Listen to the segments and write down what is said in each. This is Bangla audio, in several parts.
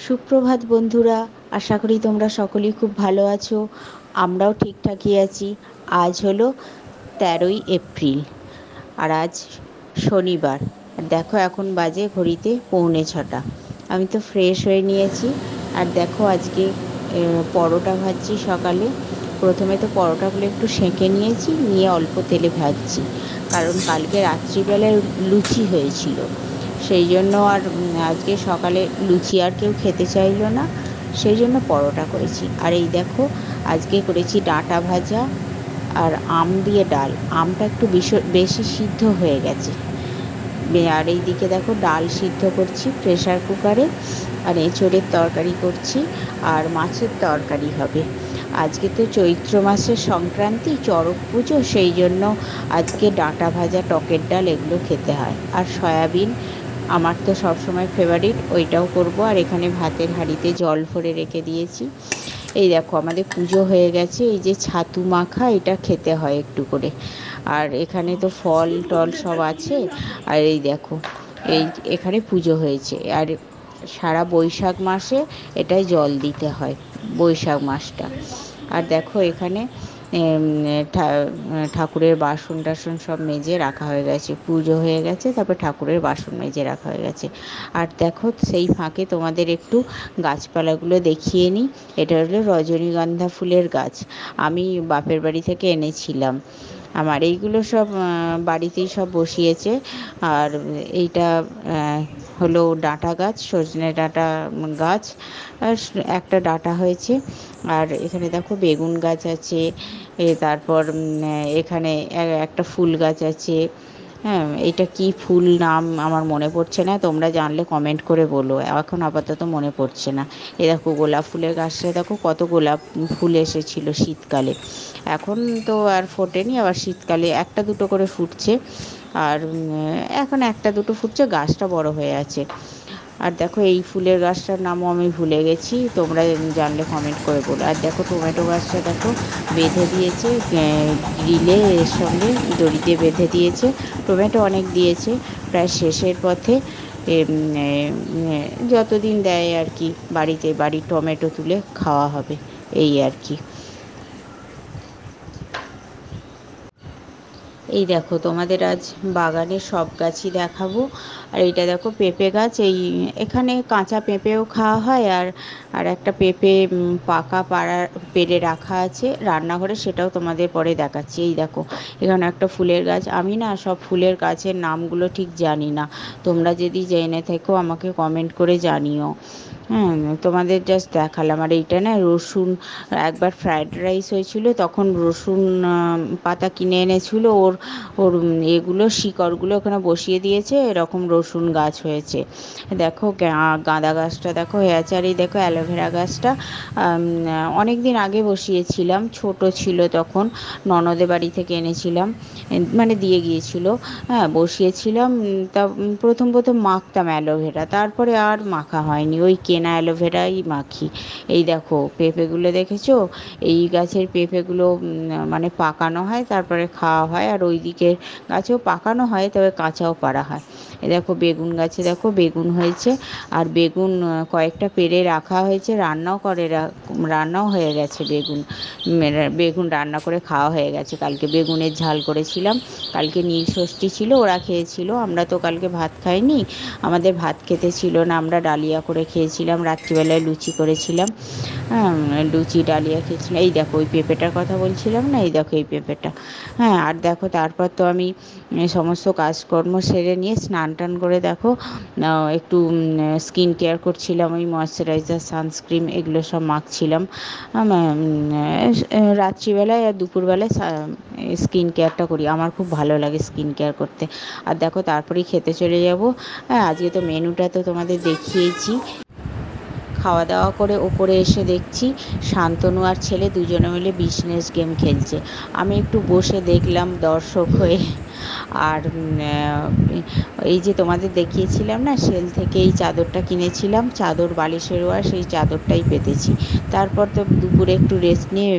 সুপ্রভাত বন্ধুরা, আশা করি তোমরা সকলেই খুব ভালো আছো। আমরাও ঠিকঠাকই আছি। আজ হলো 13ই এপ্রিল, আর আজ শনিবার। আর দেখো এখন বাজে ঘড়িতে 6:45। আমি তো ফ্রেশ হয়ে নিয়েছি। আর দেখো আজকে পরোটা ভাজছি সকালে। প্রথমে তো পরোটাগুলো একটু সেঁকে নিয়েছি, নিয়ে অল্প তেলে ভাজছি, কারণ কালকে রাত্রিবেলায় লুচি হয়েছিল। সেই জন্য আর আজকে সকালে লুচি আর কেউ খেতে চাইলো না, সেই জন্য পরোটা করেছি। আর এই দেখো আজকে করেছি ডাঁটা ভাজা আর আম দিয়ে ডাল। আমটা একটু বেশি সিদ্ধ হয়ে গেছে। আর এইদিকে দেখো ডাল সিদ্ধ করছি প্রেসার কুকারে, আর এঁচোড়ের তরকারি করছি, আর মাছের তরকারি হবে। আজকে তো চৈত্র মাসের সংক্রান্তি, চড়ক পুজো, সেই জন্য আজকে ডাঁটা ভাজা, টকের ডাল এগুলো খেতে হয়। আর সয়াবিন আমার তো সবসময় ফেভারিট, ওইটাও করব। আর এখানে ভাতের হাঁড়িতে জল ভরে রেখে দিয়েছি। এই দেখো আমাদের পুজো হয়ে গেছে। এই যে ছাতু মাখা, এটা খেতে হয় একটু করে। আর এখানে তো ফল টল সব আছে। আর এই দেখো এই এখানে পুজো হয়েছে। আর সারা বৈশাখ মাসে এটাই জল দিতে হয়, বৈশাখ মাসটা। আর দেখো এখানে ঠাকুরের বাসন টাসন সব মেজে রাখা হয়ে গেছে। পুজো হয়ে গেছে, তারপর ঠাকুরের বাসন মেজে রাখা হয়ে গেছে। আর দেখো সেই ফাঁকে তোমাদের একটু গাছপালাগুলো দেখিয়ে নিই। এটা হলো রজনীগন্ধা ফুলের গাছ, আমি বাপের বাড়ি থেকে এনেছিলাম। আমার এইগুলো সব বাড়িতেই সব বসিয়েছে। আর এইটা হলো ডাঁটা গাছ, সজনে ডাঁটা গাছ। আর একটা ডাঁটা হয়েছে। আর এখানে দেখো বেগুন গাছ আছে। তারপর এখানে একটা ফুল গাছ আছে। হ্যাঁ, এটা কি ফুল নাম আমার মনে পড়ছে না, তোমরা জানলে কমেন্ট করে বলো, এখন আপাতত মনে পড়ছে না। এ দেখো গোলাপ ফুলের গাছটা দেখো কত গোলাপ ফুল এসেছিল শীতকালে, এখন তো আর ফোটেনি, আবার শীতকালে একটা দুটো করে ফুটছে। আর এখন একটা দুটো ফুটছে, গাছটা বড় হয়ে আছে। আর দেখো এই ফুলের গাছটার নামও আমি ভুলে গেছি, তোমরা জানলে কমেন্ট করে বলো। আর দেখো টমেটো গাছটা দেখো বেঁধে দিয়েছে গ্রিলে, এর সঙ্গে দড়ি দিয়ে বেঁধে দিয়েছে। টমেটো অনেক দিয়েছে, প্রায় শেষের পথে। যতদিন দেয় আর কি, বাড়ির টমেটো তুলে খাওয়া হবে, এই আর কি। এই দেখো তোমাদের আজ বাগানের সব গাছই দেখাবো। আর এইটা দেখো পেঁপে গাছ, এখানে কাঁচা পেঁপেও খাওয়া হয়। আর একটা পেঁপে পাকা পেড়ে রাখা আছে রান্নাঘরে, সেটাও তোমাদের পরে দেখাচ্ছি। এই দেখো এখানে একটা ফুলের গাছ। আমি না সব ফুলের গাছের নামগুলো ঠিক জানি না, তোমরা যদি জেনে থেকো আমাকে কমেন্ট করে জানিও। হ্যাঁ, তোমাদের জাস্ট দেখালাম। আর এইটা না রসুন, একবার ফ্রায়েড রাইস হয়েছিল, তখন রসুন পাতা কিনে এনেছিল, ওর ওর এগুলো শিকড়গুলো ওখানে বসিয়ে দিয়েছে, এরকম রসুন গাছ হয়েছে। দেখো গাঁদা গাছটা দেখো হয়ে আছে। আর এই দেখো অ্যালোভেরা গাছটা অনেক দিন আগে বসিয়েছিলাম, ছোট ছিল তখন, ননদের বাড়ি থেকে এনেছিলাম, মানে দিয়ে গিয়েছিল। হ্যাঁ, বসিয়েছিলাম। তা প্রথম প্রথম মাখতাম অ্যালোভেরা, তারপরে আর মাখা হয়নি, ওই কেনা অ্যালোভেরাই মাখি। এই দেখো পেঁপেগুলো দেখেছো, এই গাছের পেঁপেগুলো মানে পাকানো হয়, তারপরে খাওয়া হয়। আর ওই দিকের গাছেও পাকানো হয়, তবে কাঁচাও পাড়া হয়। এই দেখো বেগুন গাছে দেখো বেগুন হয়েছে। আর বেগুন কয়েকটা পেড়ে রাখা হয়েছে, রান্নাও হয়ে গেছে। বেগুন রান্না করে খাওয়া হয়ে গেছে। কালকে বেগুনের ঝাল করেছিলাম, কালকে নীলষষ্ঠী ছিল, ওরা খেয়েছিল, আমরা তো কালকে ভাত খাইনি, আমাদের ভাত খেতে ছিল না, আমরা ডালিয়া করে খেয়েছিলাম। রাত্রিবেলায় লুচি করেছিলাম, হ্যাঁ, লুচি ডালিয়া খেয়েছিলাম। এই দেখো ওই পেঁপেটার কথা বলছিলাম না, এই দেখো এই পেঁপেটা। হ্যাঁ, আর দেখো তারপর তো আমি সমস্ত কাজকর্ম সেরে নিয়ে স্নান টান করে দেখো একটু স্কিন কেয়ার করছিলাম, ওই ময়শ্চারাইজার, সানস্ক্রিন এগুলো সব মাখছিলাম রাত্রিবেলায়। আর দুপুরবেলায় স্কিন কেয়ারটা করি, আমার খুব ভালো লাগে স্কিন কেয়ার করতে। আর দেখো তারপরেই খেতে চলে যাব। হ্যাঁ, আজকে তো মেনুটা তো তোমাদের দেখিয়েছি। খাওয়া দাওয়া করে ওপরে এসে দেখছি শান্তনু আর ছেলে দুজনে মিলে বিজনেস গেম খেলছে। আমি একটু বসে দেখলাম দর্শক হয়ে। আর এই যে তোমাদের দেখিয়েছিলাম না সেল থেকে এই চাদরটা কিনেছিলাম, চাদর বালিশের ওয়ার, সেই চাদরটাই পেতেছি। তারপর তো দুপুরে একটু রেস্ট নিয়ে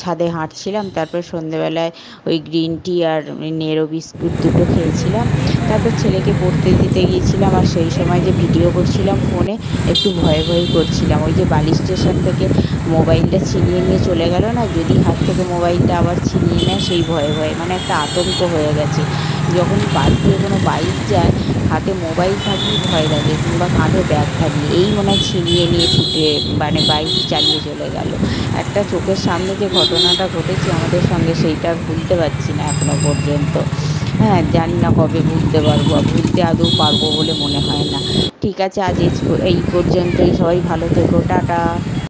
ছাদে হাঁটছিলাম, তারপর সন্ধেবেলায় ওই গ্রিন টি আর নেরো বিস্কুট দুটো খেয়েছিলাম। তারপর ছেলেকে পড়তে দিতে গিয়েছিলাম, আর সেই সময় যে ভিডিও করছিলাম ফোনে একটু ভয়ে ভয়ে করছিলাম। ওই যে বালি স্টেশন থেকে মোবাইলটা ছিনিয়ে নিয়ে চলে গেল না, যদি হাত থেকে মোবাইলটা আবার ছিনিয়ে নেয় সেই ভয়ে ভয়ে, মানে একটা আতঙ্ক হয়ে গেছে। যখনই পাশ দিয়ে কোনো বাইক যায় হাতে মোবাইল থাকলেই ভয় লাগে, কিংবা কাঁধে ব্যাগ থাকলে এই মনে হয় ছিনিয়ে নিয়ে ছুটে মানে বাইক চালিয়ে চলে গেল। একটা চোখের সামনে যে ঘটনাটা ঘটেছে আমাদের সঙ্গে, সেইটা ভুলতে পারছি না এখনো পর্যন্ত। হ্যাঁ, জানি না কবে ভুলতে পারবো, ভুলতে আদৌ পারবো বলে মনে হয় না। ঠিক আছে, আজ এই পর্যন্তই। সবাই ভালো থেকো, টাটা।